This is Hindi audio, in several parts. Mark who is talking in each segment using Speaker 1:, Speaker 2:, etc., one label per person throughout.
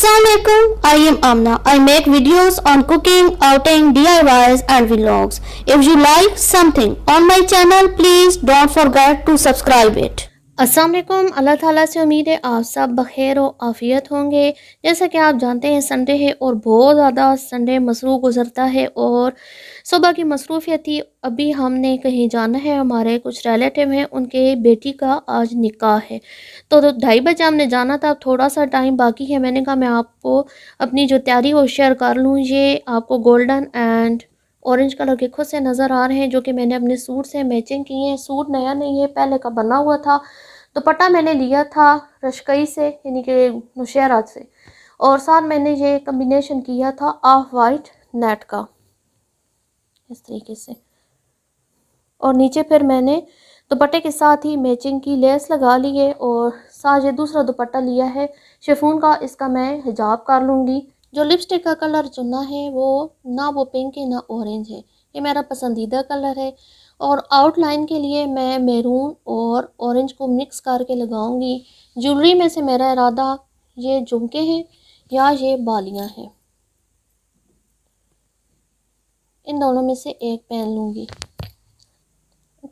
Speaker 1: Assalamualaikum, I am Amna. I make videos on cooking, outing, DIYs and vlogs. If you like something on my channel, please don't forget to subscribe it.
Speaker 2: अस्सलाम वालेकुम। अल्लाह ताला से उम्मीद है आप सब बखैर व आफ़ियत होंगे। जैसा कि आप जानते हैं संडे है और बहुत ज़्यादा संडे मसरूफ़ गुज़रता है और सुबह की मसरूफ़ियत थी। अभी हमने कहीं जाना है, हमारे कुछ रिलेटिव हैं, उनके बेटी का आज निकाह है। तो 2:30 बजे हमने जाना था, अब थोड़ा सा टाइम बाकी है। मैंने कहा मैं आपको अपनी जो तैयारी वो शेयर कर लूँ। ये आपको गोल्डन एंड ऑरेंज कलर के खुद से नज़र आ रहे हैं, जो कि मैंने अपने सूट से मैचिंग किए हैं। सूट नया नहीं है, पहले का बना हुआ था। दुपट्टा मैंने लिया था रशकई से, यानी कि नौशहरा से, और साथ मैंने ये कम्बिनेशन किया था ऑफ वाइट नेट का, इस तरीके से। और नीचे फिर मैंने दुपट्टे के साथ ही मैचिंग की लेस लगा ली है और साथ ये दूसरा दुपट्टा लिया है शिफॉन का, इसका मैं हिजाब कर लूँगी। जो लिपस्टिक का कलर चुना है वो ना वो पिंक है ना ऑरेंज है, ये मेरा पसंदीदा कलर है। और आउटलाइन के लिए मैं मैरून और ऑरेंज को मिक्स करके लगाऊंगी। ज्वेलरी में से मेरा इरादा ये झुमके हैं या ये बालियां हैं, इन दोनों में से एक पहन लूँगी।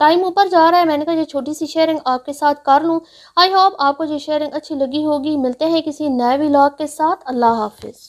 Speaker 2: टाइम ऊपर जा रहा है, मैंने कहा ये छोटी सी शेयरिंग आपके साथ कर लूँ। आई होप आपको ये शेयरिंग अच्छी लगी होगी। मिलते हैं किसी नए व्लॉग के साथ। अल्लाह हाफिज़।